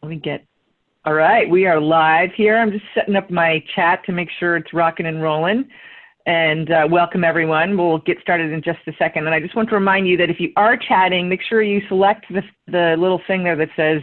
Let me get, all right, we are live here. I'm just setting up my chat to make sure it's rocking and rolling. And welcome everyone. We'll get started in just a second. And I just want to remind you that if you are chatting, make sure you select the little thing there that says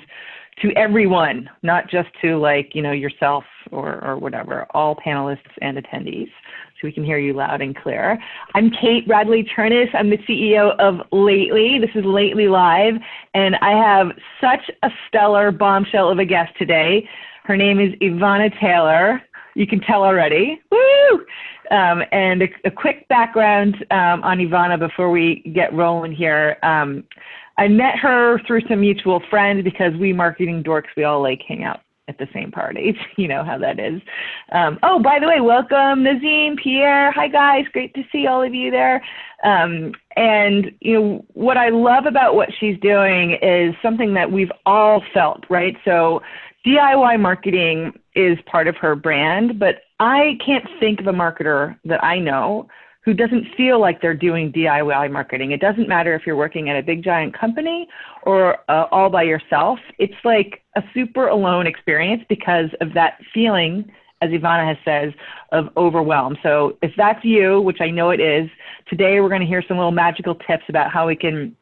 to everyone, not just to like, you know, yourself or whatever, all panelists and attendees, so we can hear you loud and clear. I'm Kate Bradley-Turnus. I'm the CEO of Lately. This is Lately Live, and I have such a stellar bombshell of a guest today. Her name is Ivana Taylor. You can tell already. Woo! And a quick background on Ivana before we get rolling here. I met her through some mutual friends because we marketing dorks, we all like hang out at the same parties. You know how that is. Oh, by the way, welcome Nazim, Pierre. Hi guys, great to see all of you there. And you know, what I love about what she's doing is something that we've all felt, right? So DIY marketing is part of her brand, but I can't think of a marketer that I know who doesn't feel like they're doing DIY marketing. It doesn't matter if you're working at a big giant company or all by yourself. It's like a super alone experience because of that feeling, as Ivana has said, of overwhelm. So if that's you, which I know it is, today we're gonna hear some little magical tips about how we can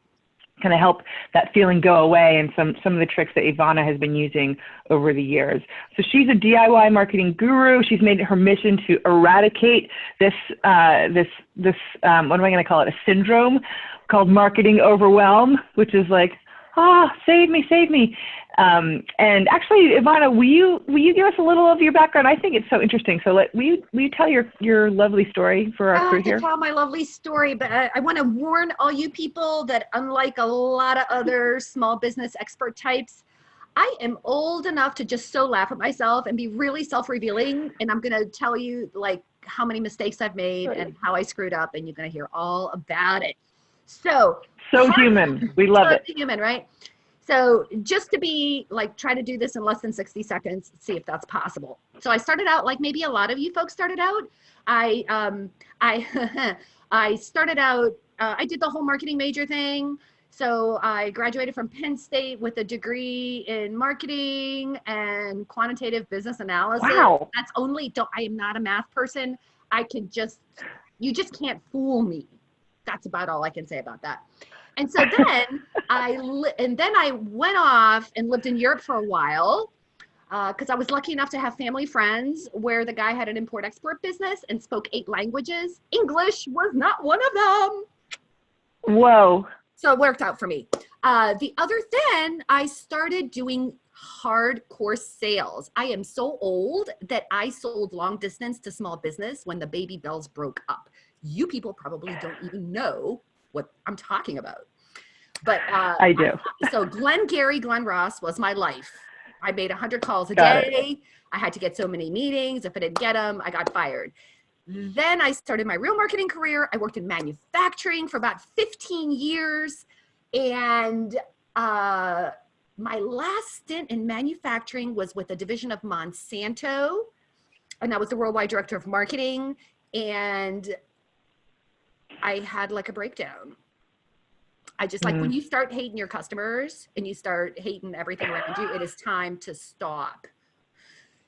kind of help that feeling go away, and some of the tricks that Ivana has been using over the years. So she's a DIY marketing guru. She's made it her mission to eradicate this, what am I going to call it? A syndrome called marketing overwhelm, which is like, save me, save me. And actually, Ivana, will you give us a little of your background? I think it's so interesting. So will you tell your lovely story for our crew here? I can tell my lovely story, but I want to warn all you people that unlike a lot of other small business expert types, I am old enough to just so laugh at myself and be really self-revealing. And I'm going to tell you like how many mistakes I've made and how I screwed up, and you're going to hear all about it. So human. We love it. Human, right? So just to be like, try to do this in less than 60 seconds, see if that's possible. So I started out like maybe a lot of you folks started out. I started out, I did the whole marketing major thing. So I graduated from Penn State with a degree in marketing and quantitative business analysis. Wow. That's only, I am not a math person. You just can't fool me. That's about all I can say about that. And so then I went off and lived in Europe for a while because I was lucky enough to have family friends where the guy had an import-export business and spoke 8 languages. English was not one of them. Whoa. So it worked out for me. Then I started doing hardcore sales. I am so old that I sold long distance to small business when the baby bells broke up. You people probably don't even know what I'm talking about. But I do. So Glen Ross was my life. I made 100 calls a day. I had to get so many meetings. If I didn't get them, I got fired. Then I started my real marketing career. I worked in manufacturing for about 15 years. And my last stint in manufacturing was with a division of Monsanto. And I was the worldwide director of marketing. And I had like a breakdown. I just like when you start hating your customers and you start hating everything around you, it is time to stop.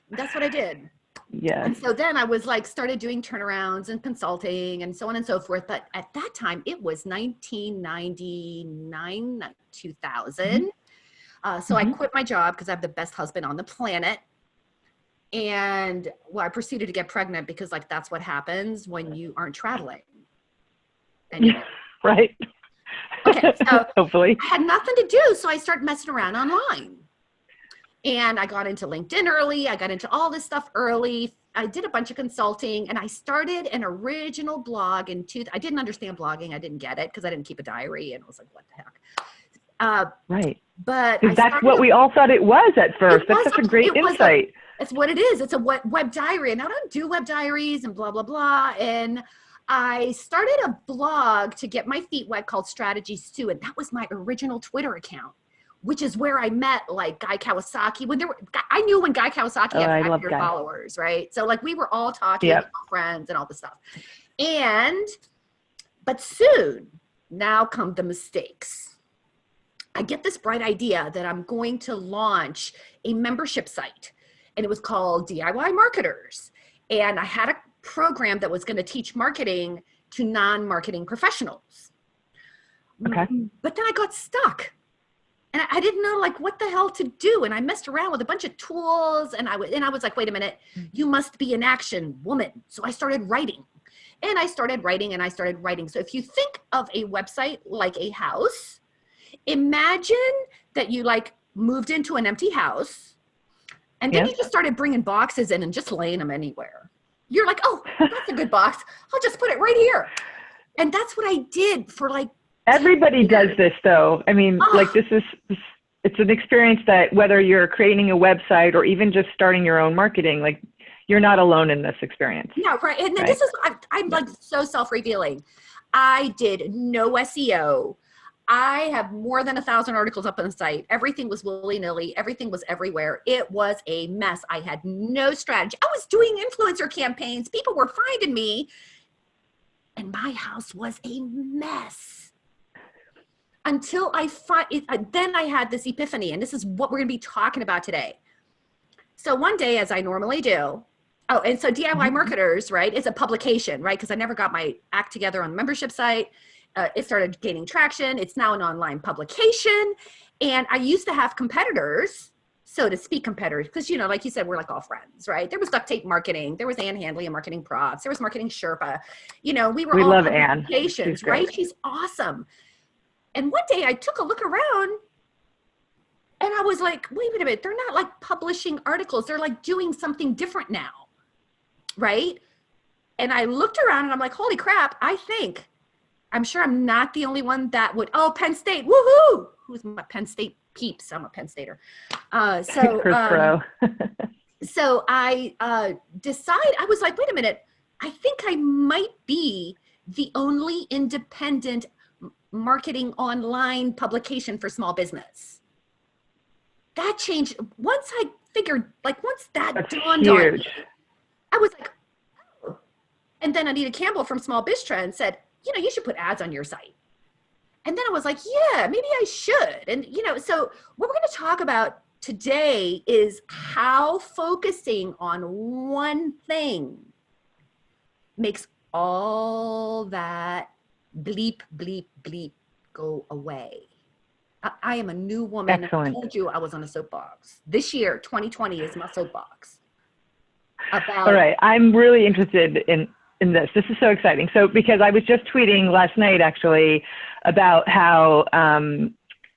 And that's what I did. Yeah. And so then I was like, started doing turnarounds and consulting and so on and so forth. But at that time, it was 1999, 2000. So I quit my job because I have the best husband on the planet. And well, I proceeded to get pregnant because like, that's what happens when you aren't traveling. Anyway. Right. Okay, so hopefully I had nothing to do, so I started messing around online. And I got into LinkedIn early. I got into all this stuff early. I did a bunch of consulting, and I started an original blog I didn't understand blogging. I didn't get it because I didn't keep a diary, and I was like, what the heck? Right. But that's what we all thought it was at first. That's such a great insight. It's what it is. It's a web diary, and I don't do web diaries and blah, blah, blah. And I started a blog to get my feet wet called Strategies 2, and that was my original Twitter account, which is where I met like Guy Kawasaki. I knew when Guy Kawasaki had 5 million followers, right? So like we were all talking, friends and all this stuff. But soon, now come the mistakes. I get this bright idea that I'm going to launch a membership site, and it was called DIY Marketers. And I had a program that was going to teach marketing to non-marketing professionals. Okay. But then I got stuck. And I didn't know like what the hell to do. And I messed around with a bunch of tools, and I was like, wait a minute, you must be an action woman. So I started writing, and I started writing, and I started writing. So if you think of a website like a house, imagine that you like moved into an empty house, and then you just started bringing boxes in and just laying them anywhere. You're like, oh, that's a good box. I'll just put it right here. And that's what I did for like Everybody does this though. I mean, like it's an experience that whether you're creating a website or even just starting your own marketing, like you're not alone in this experience. No, right. And then this is, I'm like so self-revealing. I did no SEO. I have more than 1,000 articles up on the site. Everything was willy-nilly. Everything was everywhere. It was a mess. I had no strategy. I was doing influencer campaigns. People were finding me, and my house was a mess. Until I find it, then I had this epiphany, and this is what we're going to be talking about today. So one day, as I normally do, and so DIY Marketers, right, is a publication, right? Because I never got my act together on the membership site. It started gaining traction. It's now an online publication. And I used to have competitors, so to speak, competitors, because, you know, like you said, we're like all friends, right? There was duct tape marketing. There was Ann Handley and Marketing Props. There was Marketing Sherpa. You know, we all love Ann. She's right? She's awesome. And one day I took a look around, and I was like, wait a minute, they're not like publishing articles. They're like doing something different now, right? And I looked around, and I'm like, holy crap, I'm sure I'm not the only one that would, Penn State, woohoo! Who's my Penn State peeps? I'm a Penn Stater. So I decided, I was like, wait a minute, I think I might be the only independent marketing online publication for small business. That changed once I figured, like once that dawned on me, I was like, oh. And then Anita Campbell from Small Biz Trend said, you know, you should put ads on your site. And then I was like, yeah, maybe I should. And, you know, so what we're going to talk about today is how focusing on one thing makes all that bleep, bleep, bleep go away. I am a new woman. Excellent. I told you I was on a soapbox. This year, 2020 is my soapbox. All right. I'm really interested in this. This is so exciting. So, because I was just tweeting last night, actually, about how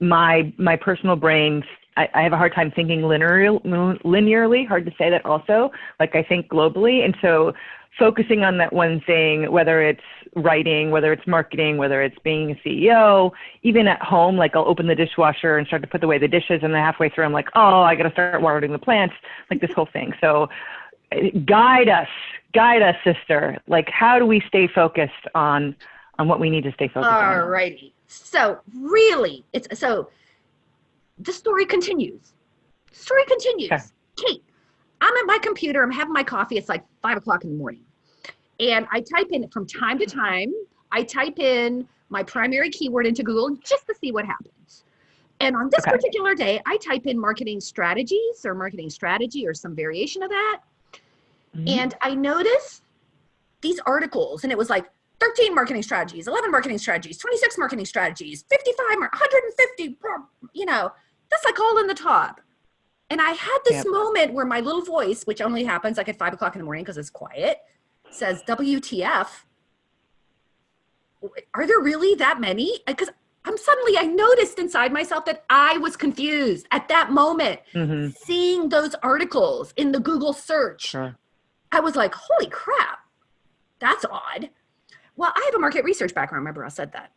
my personal brain, I have a hard time thinking linearly, hard to say that also, like I think globally. And so focusing on that one thing, whether it's writing, whether it's marketing, whether it's being a CEO, even at home, like I'll open the dishwasher and start to put away the dishes, and then halfway through I'm like, oh, I got to start watering the plants, like this whole thing. So guide us, sister. Like, how do we stay focused on what we need to stay focused on? All righty. So really, the story continues. Okay. Kate, I'm at my computer, I'm having my coffee, it's like 5 o'clock in the morning. And I type in, from time to time, I type in my primary keyword into Google just to see what happens. And on this particular day, I type in marketing strategies or marketing strategy or some variation of that. And I noticed these articles, and it was like 13 marketing strategies, 11 marketing strategies, 26 marketing strategies, 55, 150, you know, that's like all in the top. And I had this moment where my little voice, which only happens like at 5 o'clock in the morning because it's quiet, says, WTF, are there really that many? Because I noticed inside myself that I was confused at that moment, seeing those articles in the Google search. Sure. I was like, holy crap, that's odd. Well, I have a market research background. Remember, I said that.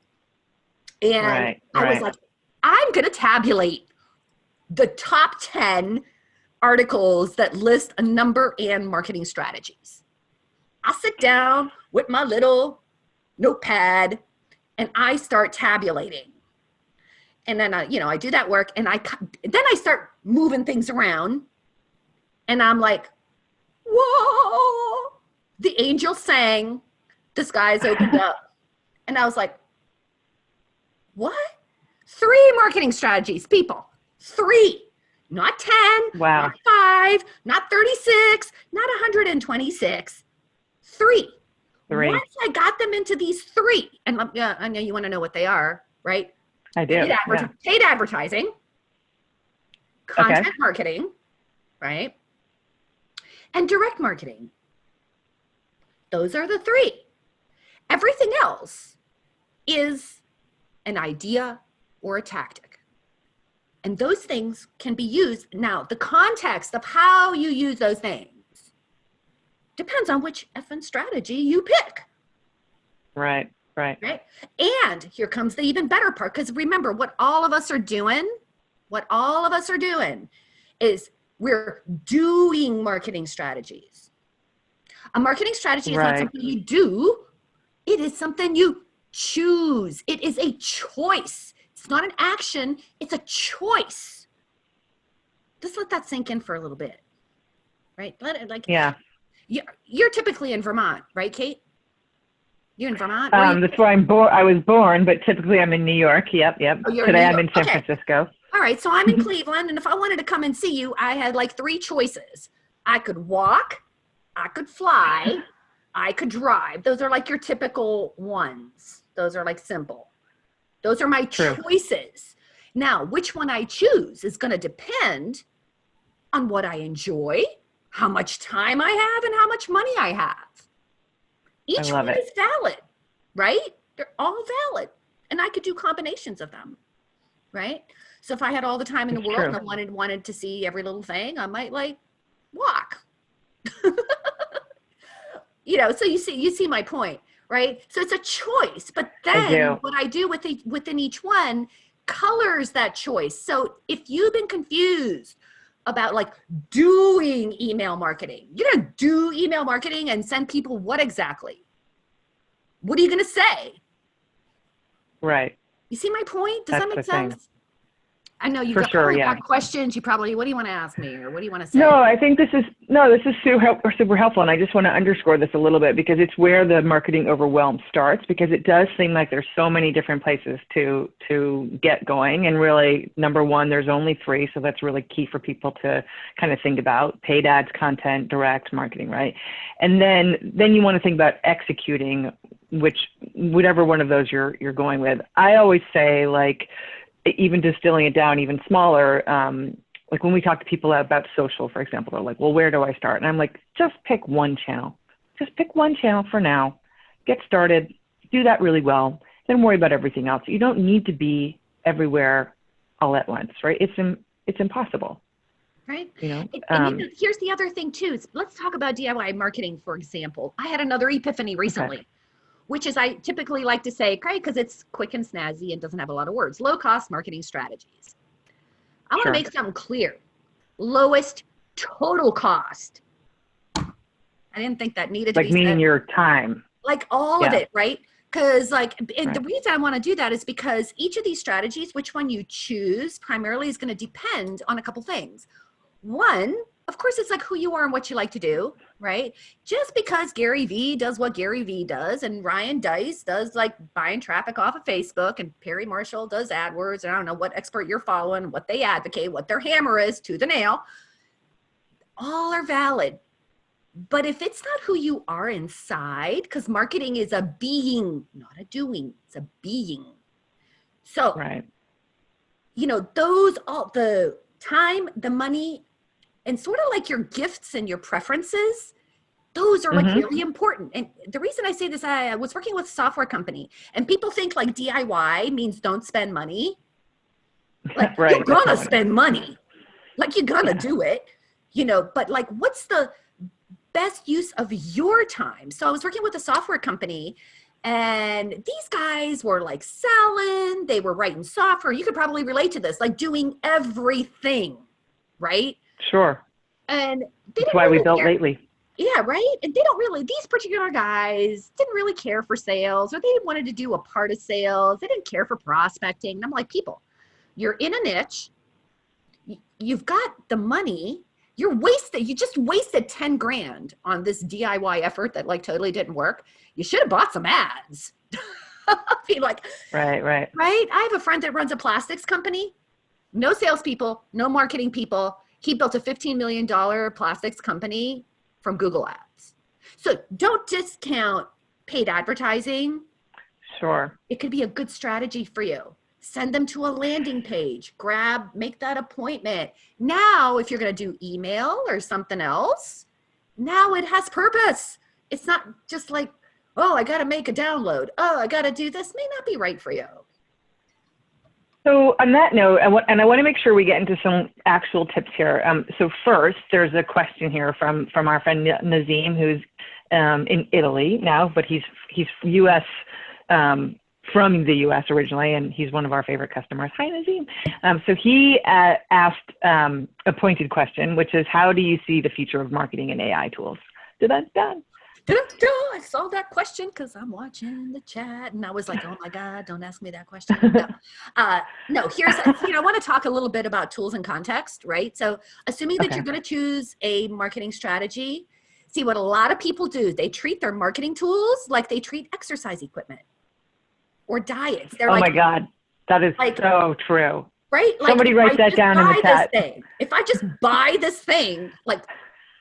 And I was like, I'm going to tabulate the top 10 articles that list a number and marketing strategies. I sit down with my little notepad and I start tabulating. And then, I do that work, and then I start moving things around, and I'm like, whoa, the angel sang, the skies opened up. And I was like, what? 3 marketing strategies, people. 3, not 10, Wow. not 5, not 36, not 126. 3. 3. Once I got them into these 3, and I know you want to know what they are, right? I do. Paid advertising, content marketing, right? And direct marketing. Those are the 3. Everything else is an idea or a tactic. And those things can be used. Now, the context of how you use those things depends on which effing strategy you pick. Right. And here comes the even better part, because remember, what all of us are doing is we're doing marketing strategies. A marketing strategy is not something you do. It is something you choose. It is a choice. It's not an action. It's a choice. Just let that sink in for a little bit, right? You're typically in Vermont, right, Kate? You're in Vermont? That's where I was born, but typically I'm in New York. Yep. Oh, Today I'm in San Francisco. All right, so I'm in Cleveland, and if I wanted to come and see you, I had like 3 choices. I could walk, I could fly, I could drive. Those are like your typical ones. Those are like simple. Those are my choices. Now, which one I choose is going to depend on what I enjoy, how much time I have, and how much money I have. Each one is valid, right? They're all valid. And I could do combinations of them, right? So if I had all the time in the world and I wanted to see every little thing, I might like walk. So you see my point, right? So it's a choice, but then what I do within each one colors that choice. So if you've been confused about like doing email marketing, you're going to do email marketing and send people what exactly? What are you going to say? Right. You see my point? Does that make sense? Thing. I know you've got questions. What do you want to ask me, or what do you want to say? No, I think this is super helpful. And I just want to underscore this a little bit, because it's where the marketing overwhelm starts, because it does seem like there's so many different places to get going. And really, number one, there's only 3. So that's really key for people to kind of think about: paid ads, content, direct marketing, right? And then you want to think about executing, whatever one of those you're going with. I always say, like, even distilling it down even smaller, like when we talk to people about social, for example, they're like, well, where do I start? And I'm like, just pick one channel. Just pick one channel for now. Get started. Do that really well. Then worry about everything else. You don't need to be everywhere all at once, right? It's impossible. Right. And here's the other thing too. Let's talk about DIY marketing, for example. I had another epiphany recently. Which is, I typically like to say, great, because it's quick and snazzy and doesn't have a lot of words. Low-cost marketing strategies. I want to make something clear. Lowest total cost. I didn't think that needed to be said. Like meaning your time. Like all of it, right? Because the reason I want to do that is because each of these strategies, which one you choose primarily is going to depend on a couple things. One, of course, it's like who you are and what you like to do, right? Just because Gary Vee does what Gary Vee does, and Ryan Dice does like buying traffic off of Facebook, and Perry Marshall does AdWords, and I don't know what expert you're following, what they advocate, what their hammer is to the nail, all are valid. But if it's not who you are inside, because marketing is a being, not a doing, it's a being. So, all the time, the money, and sort of like your gifts and your preferences, those are like really important. And the reason I say this, I was working with a software company, and people think like DIY means don't spend money. Like you're gonna spend money. Like you're gonna do it, but like what's the best use of your time? So I was working with a software company, and these guys were like selling, they were writing software. You could probably relate to this, like doing everything, right? Sure. And that's why we built lately. Yeah, right? And these particular guys didn't really care for sales, or they wanted to do a part of sales. They didn't care for prospecting. And I'm like, people, you're in a niche. You've got the money. You just wasted 10 grand on this DIY effort that like totally didn't work. You should have bought some ads. Be like, Right. right? I have a friend that runs a plastics company. No salespeople, no marketing people. He built a $15 million plastics company from Google Ads. So don't discount paid advertising. Sure. It could be a good strategy for you. Send them to a landing page, make that appointment. Now, if you're going to do email or something else, now it has purpose. It's not just like, oh, I got to make a download. Oh, I got to do this. May not be right for you. So on that note, I want to make sure we get into some actual tips here. So first, there's a question here from our friend Nazim, who's in Italy now, but he's U.S. From the U.S. originally, and he's one of our favorite customers. Hi, Nazim. So he asked a pointed question, which is, how do you see the future of marketing and AI tools? I saw that question because I'm watching the chat, and I was like, oh my God, don't ask me that question. No, here's, I want to talk a little bit about tools and context, right? So assuming that you're going to choose a marketing strategy, see what a lot of people do, they treat their marketing tools like they treat exercise equipment or diets. They're my God, that is so true. Right? Like, somebody write that down in the chat. If I just buy this thing, like,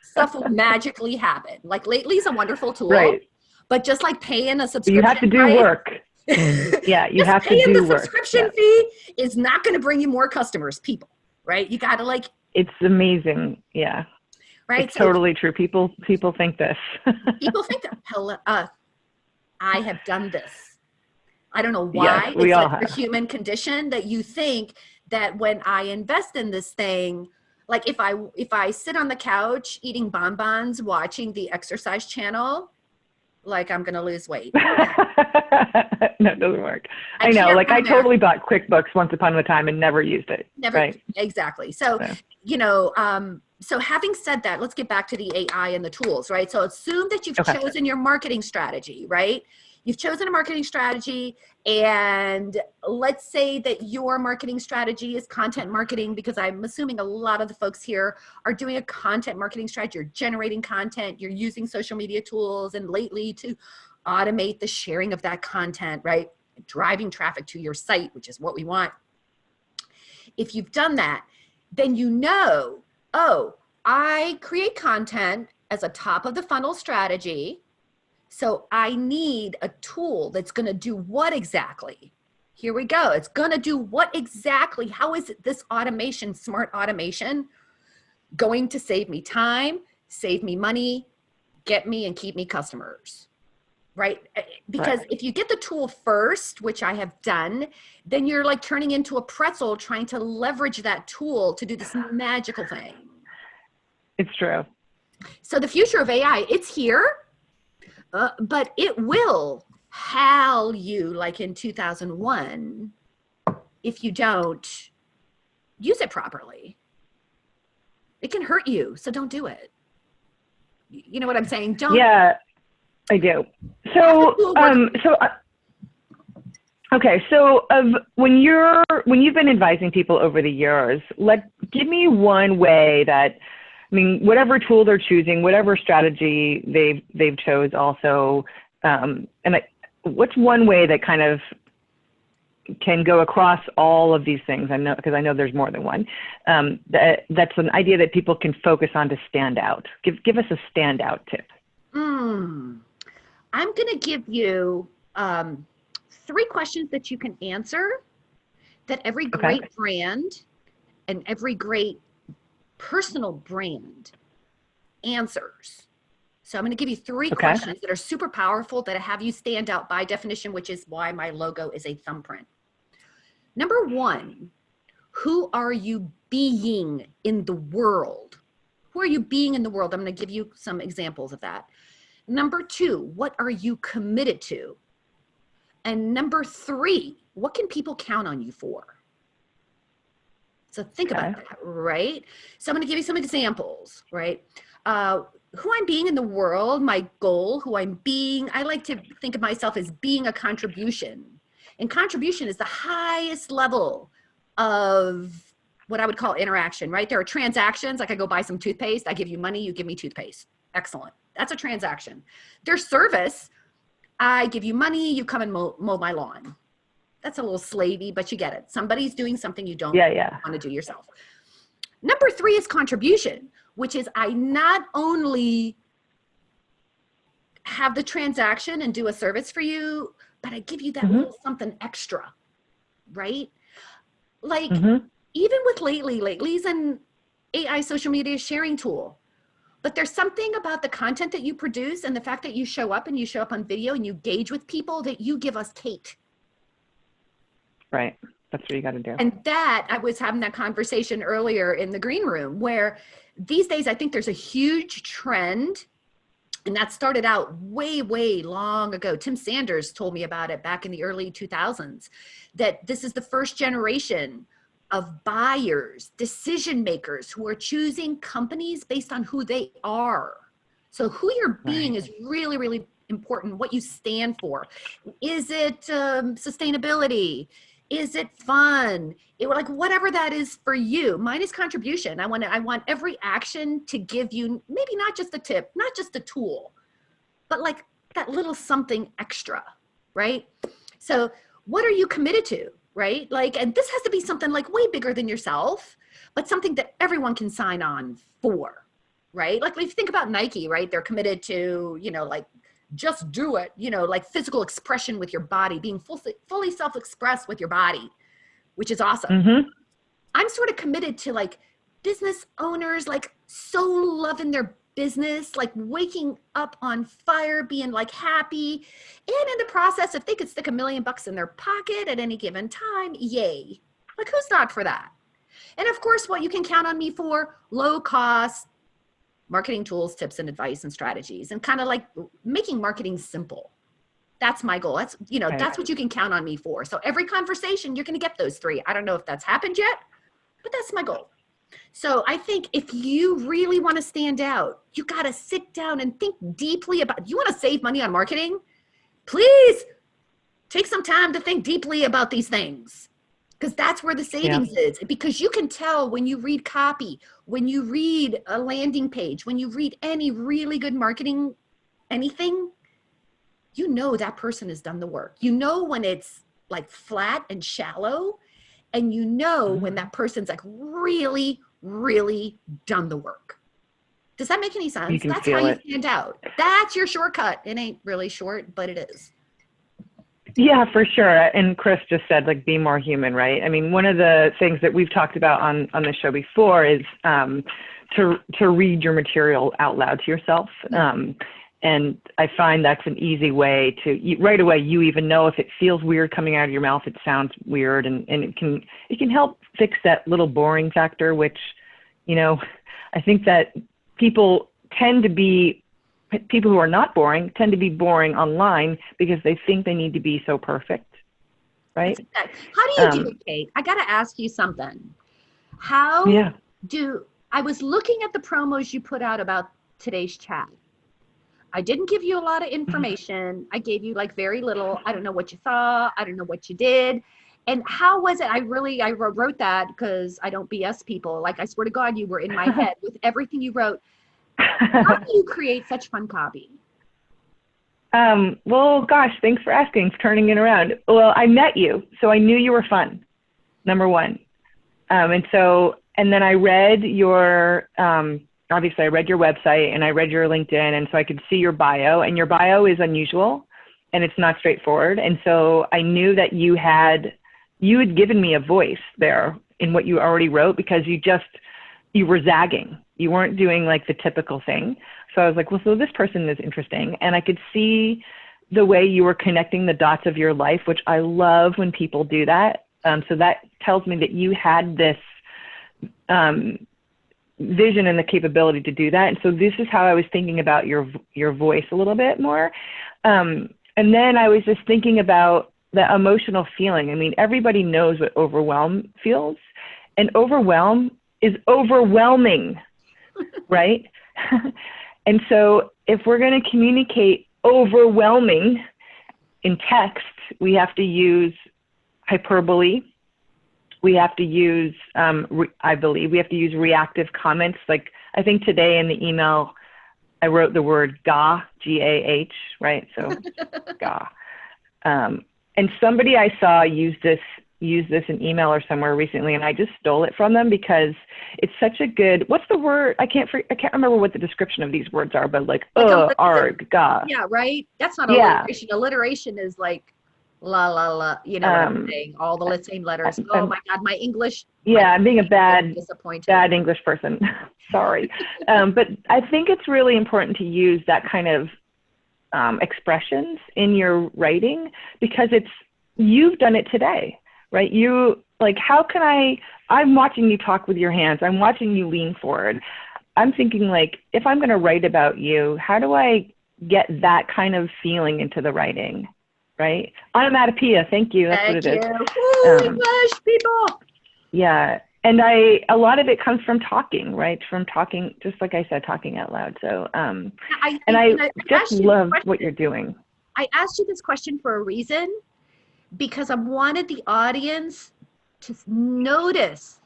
stuff will magically happen. Like, Lately's a wonderful tool, right? But just like paying a subscription, you have to do work. Yeah, you have to do work. Paying the subscription fee is not going to bring you more customers, people, right? You got to It's amazing. Yeah. Right. It's totally true. People think this. People think that. I have done this. I don't know why. Yes, we all have. The human condition that you think that when I invest in this thing, like if I sit on the couch eating bonbons, watching the exercise channel, like I'm going to lose weight. No, it doesn't work. I know. Like I totally bought QuickBooks once upon a time and never used it. Never. Right? Exactly. So, so having said that, let's get back to the AI and the tools, right? So assume that you've chosen your marketing strategy, right? You've chosen a marketing strategy, and let's say that your marketing strategy is content marketing, because I'm assuming a lot of the folks here are doing a content marketing strategy. You're generating content, you're using social media tools and Lately to automate the sharing of that content, right? Driving traffic to your site, which is what we want. If you've done that, then oh, I create content as a top of the funnel strategy. So I need a tool that's going to do what exactly? Here we go. It's going to do what exactly? How is this automation, smart automation, going to save me time, save me money, get me and keep me customers, right? Because if you get the tool first, which I have done, then you're like turning into a pretzel trying to leverage that tool to do this magical thing. It's true. So the future of AI, it's here. But it will howl you like in 2001 if you don't use it properly. It can hurt you, so don't do it. You know what I'm saying? Don't. Yeah, I do. So, okay. So, when you've been advising people over the years, give me one way that. I mean, whatever tool they're choosing, whatever strategy they've chose also, what's one way that kind of can go across all of these things? I know there's more than one. That's an idea that people can focus on to stand out. Give us a standout tip. I'm going to give you 3 questions that you can answer that every great brand and every great personal brand answers. So I'm going to give you 3 questions that are super powerful that have you stand out by definition, which is why my logo is a thumbprint. Number 1, who are you being in the world? Who are you being in the world? I'm going to give you some examples of that. Number 2, what are you committed to? And number 3, what can people count on you for? So think about that, right? So I'm going to give you some examples, right? Who I'm being in the world, my goal, who I'm being. I like to think of myself as being a contribution. And contribution is the highest level of what I would call interaction, right? There are transactions, like I go buy some toothpaste, I give you money, you give me toothpaste. Excellent. That's a transaction. There's service. I give you money, you come and mow my lawn. That's a little slavey, but you get it. Somebody's doing something you don't want to do yourself. Number 3 is contribution, which is I not only have the transaction and do a service for you, but I give you that little something extra, right? Like even with Lately's an AI social media sharing tool, but there's something about the content that you produce and the fact that you show up and you show up on video and you engage with people that you give us Kate. Right. That's what you got to do. And that, I was having that conversation earlier in the green room, where these days I think there's a huge trend, and that started out way, way long ago. Tim Sanders told me about it back in the early 2000s, that this is the first generation of buyers, decision makers who are choosing companies based on who they are. So who you're being is really, really important, what you stand for. Is it sustainability? Is it fun? Like whatever that is for you. Mine is contribution. I want every action to give you maybe not just a tip, not just a tool, but like that little something extra, right? So what are you committed to, right? Like, and this has to be something like way bigger than yourself, but something that everyone can sign on for, right? Like if you think about Nike, right? They're committed to, like just do it, like physical expression with your body, being fully self-expressed with your body, which is awesome. I'm sort of committed to like business owners, like so loving their business, like waking up on fire, being like happy. And in the process, if they could stick $1 million in their pocket at any given time, yay. Like who's not for that? And of course, what you can count on me for, low cost, marketing tools, tips, and advice and strategies, and kind of like making marketing simple. That's my goal. That's, that's what you can count on me for. So every conversation, you're going to get those 3. I don't know if that's happened yet, but that's my goal. So I think if you really want to stand out, you got to sit down and think deeply about, you want to save money on marketing? Please take some time to think deeply about these things. Because that's where the savings is. Because you can tell when you read copy, when you read a landing page, when you read any really good marketing, anything, that person has done the work. When it's like flat and shallow, and when that person's like really, really done the work. Does that make any sense? That's how you stand out. That's your shortcut. It ain't really short, but it is. Yeah, for sure. And Chris just said, like, be more human, right? I mean, one of the things that we've talked about on the show before is to read your material out loud to yourself. And I find that's an easy way to, right away, you even know if it feels weird coming out of your mouth, it sounds weird, and it can help fix that little boring factor, which, I think that people who are not boring tend to be boring online because they think they need to be so perfect, right? How do you do it, Kate? I got to ask you something. I was looking at the promos you put out about today's chat. I didn't give you a lot of information. I gave you like very little. I don't know what you saw. I don't know what you did. And how was it? I wrote that because I don't BS people. Like, I swear to God, you were in my head with everything you wrote. How do you create such fun copy? Well, gosh, thanks for asking, turning it around. Well, I met you, so I knew you were fun, number one. And then I read your, obviously I read your website and I read your LinkedIn, and so I could see your bio, and your bio is unusual and it's not straightforward. And so I knew that you had given me a voice there in what you already wrote, because you were zagging. You weren't doing like the typical thing. So I was like, well, so this person is interesting. And I could see the way you were connecting the dots of your life, which I love when people do that. So that tells me that you had this vision and the capability to do that. And so this is how I was thinking about your voice a little bit more. And then I was just thinking about the emotional feeling. I mean, everybody knows what overwhelm feels, and overwhelm is overwhelming, right? And so if we're going to communicate overwhelming in text, we have to use hyperbole. We have to use, I believe, we have to use reactive comments. Like, I think today in the email I wrote the word GAH, G-A-H, right? So GAH. And somebody I saw use this in email or somewhere recently, and I just stole it from them because it's such a good, what's the word? I can't remember what the description of these words are, but like arg, GAH. Yeah, right? That's not Yeah. alliteration. Alliteration is like la, la, la, you know what I'm saying? All the same letters. Oh my God, my English. Yeah, I'm being a bad English person. Sorry. But I think it's really important to use that kind of expressions in your writing because you've done it today, right? You like, how can I'm watching you talk with your hands. I'm watching you lean forward. I'm thinking like, if I'm going to write about you, how do I get that kind of feeling into the writing, right? Onomatopoeia, thank you. That's what it is. Woo, English people. Yeah. And a lot of it comes from talking, right? From talking, just like I said, talking out loud. So, I just love what you're doing. I asked you this question for a reason, because I wanted the audience to notice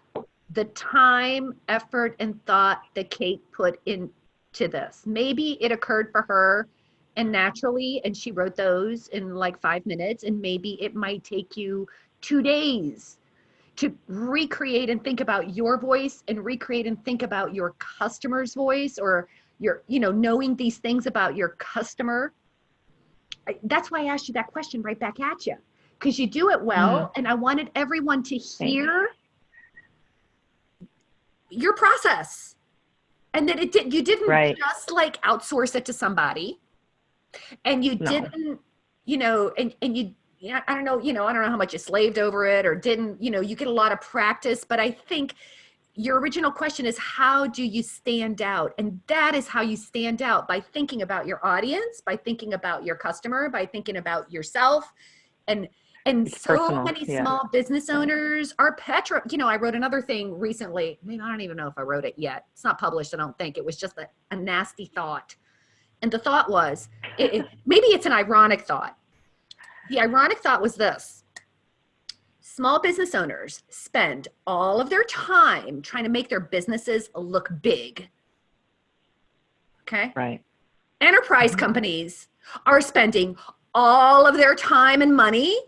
the time, effort, and thought that Kate put into this. Maybe it occurred for her and naturally, and she wrote those in like 5 minutes, and maybe it might take you 2 days to recreate and think about your voice and recreate and think about your customer's voice, or your, knowing these things about your customer. That's why I asked you that question right back at you, because you do it well. And I wanted everyone to hear your process, and that you didn't just like outsource it to somebody, and you didn't, and you, I don't know, I don't know how much you slaved over it or didn't, you get a lot of practice, but I think your original question is, how do you stand out? And that is how you stand out, by thinking about your audience, by thinking about your customer, by thinking about yourself. And it's so personal, many small business owners are I wrote another thing recently. I mean, I don't even know if I wrote it yet. It's not published, I don't think. It was just a nasty thought. And the thought was, maybe it's an ironic thought. The ironic thought was this: small business owners spend all of their time trying to make their businesses look big. Okay? Right. Enterprise companies are spending all of their time and money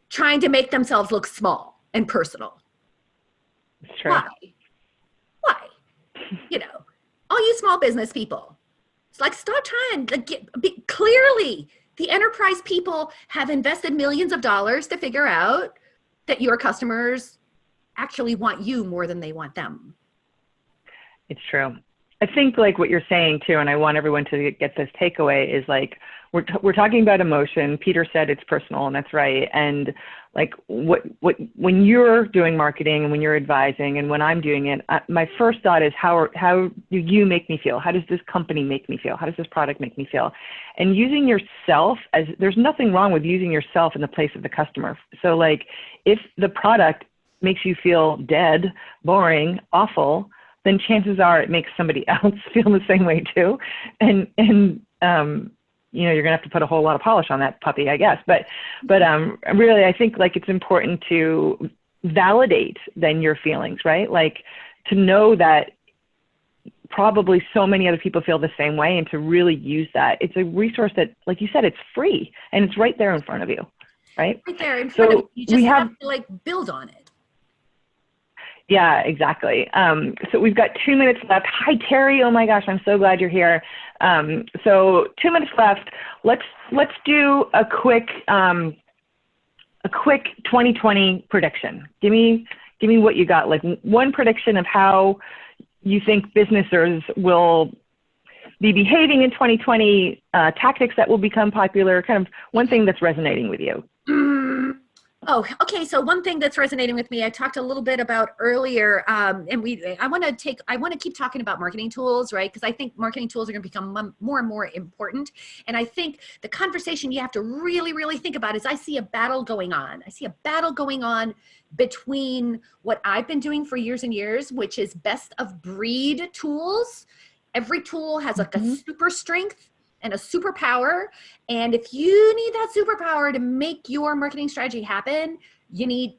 trying to make themselves look small and personal. It's true. Why? All you small business people, it's like, stop trying to clearly the enterprise people have invested millions of dollars to figure out that your customers actually want you more than they want them. It's true. I think like what you're saying too, and I want everyone to get this takeaway, is like, we're talking about emotion. Peter said it's personal, and that's right. And like when you're doing marketing and when you're advising and when I'm doing it, my first thought is, how do you make me feel? How does this company make me feel? How does this product make me feel? And using yourself there's nothing wrong with using yourself in the place of the customer. So like, if the product makes you feel dead, boring, awful, then chances are it makes somebody else feel the same way too. And you're gonna have to put a whole lot of polish on that puppy, I guess. But really, I think like it's important to validate then your feelings, right? Like to know that probably so many other people feel the same way, and to really use that. It's a resource that, like you said, it's free and it's right there in front of you, right? Right there in front of you. You just have to like build on it. Yeah, exactly. So we've got 2 minutes left. Hi, Terry. Oh my gosh, I'm so glad you're here. So 2 minutes left. Let's do a quick 2020 prediction. Give me what you got. Like one prediction of how you think businesses will be behaving in 2020, tactics that will become popular, kind of one thing that's resonating with you. Oh, okay. So one thing that's resonating with me, I talked a little bit about earlier, and I want to keep talking about marketing tools, right? Because I think marketing tools are going to become more and more important. And I think the conversation you have to really, really think about is, I see a battle going on. I see a battle going on between what I've been doing for years and years, which is best of breed tools. Every tool has like a super strength and a superpower. And if you need that superpower to make your marketing strategy happen, you need,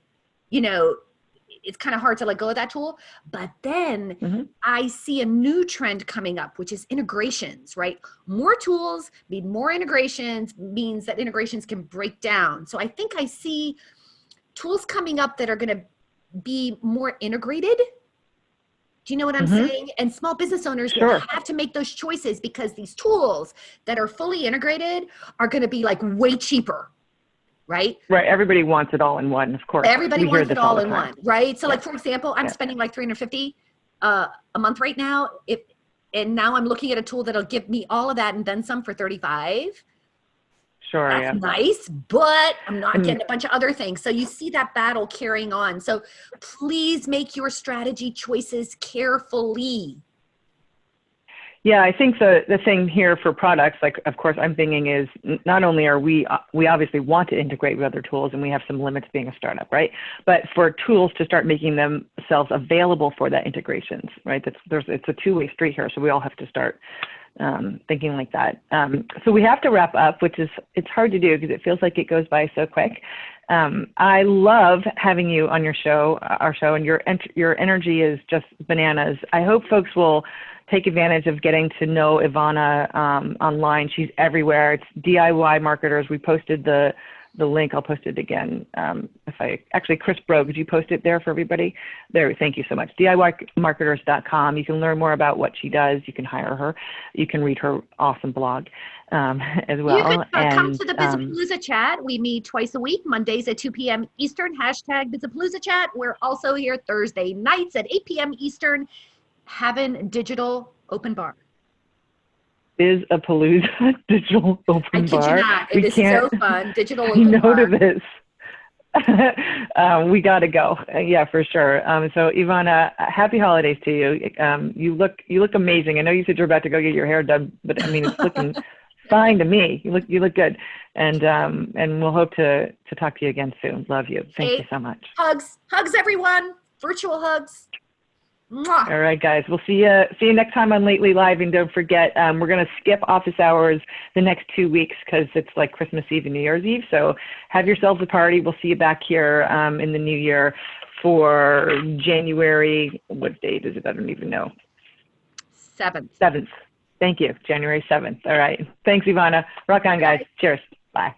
it's kind of hard to let go of that tool. But then Mm-hmm. I see a new trend coming up, which is integrations, right? More tools mean more integrations, means that integrations can break down. So I think I see tools coming up that are going to be more integrated. Do you know what I'm Mm-hmm. saying? And small business owners will Sure. have to make those choices because these tools that are fully integrated are going to be like way cheaper, right? Right. Everybody wants it all in one, of course. Everybody We hear wants this it all all the in time. one, right? So Yeah. like, for example, I'm Yeah. spending like $350 a month right now. And now I'm looking at a tool that'll give me all of that and then some for 35. Sure. That's Yeah. nice, but I'm not And getting a bunch of other things. So you see that battle carrying on. So please make your strategy choices carefully. yeah, I think the thing here for products, like, of course, I'm thinking is not only are we obviously want to integrate with other tools, and we have some limits being a startup, right? But for tools to start making themselves available for that integrations, right? It's a two-way street here, so we all have to start thinking like that. So we have to wrap up, which is, it's hard to do because it feels like it goes by so quick. I love having you on our show, and your energy is just bananas. I hope folks will take advantage of getting to know Ivana online. She's everywhere. It's DIY Marketers. We posted the link. I'll post it again. Chris Bro, could you post it there for everybody? There, thank you so much. DIYmarketers.com. You can learn more about what she does. You can hire her. You can read her awesome blog as well. You can come to the Bizapalooza chat. We meet twice a week, Mondays at 2 p.m. Eastern, #Bizapalooza chat. We're also here Thursday nights at 8 p.m. Eastern, having digital open bar. Bizapalooza digital open I kid bar. you not. It is so fun. Digital open bar. Note of this. We got to go. Yeah, for sure. So Ivana, happy holidays to you. You look amazing. I know you said you're about to go get your hair done, but I mean, it's looking fine to me. You look good. And we'll hope to talk to you again soon. Love you. Thank you so much. Hugs everyone. Virtual hugs. Mwah. All right, guys. We'll see you next time on Lately Live. And don't forget, we're going to skip office hours the next 2 weeks because it's like Christmas Eve and New Year's Eve. So have yourselves a party. We'll see you back here in the new year for January. What date is it? I don't even know. 7th. 7th. Thank you. January 7th. All right. Thanks, Ivana. Rock on, guys. Cheers. Bye.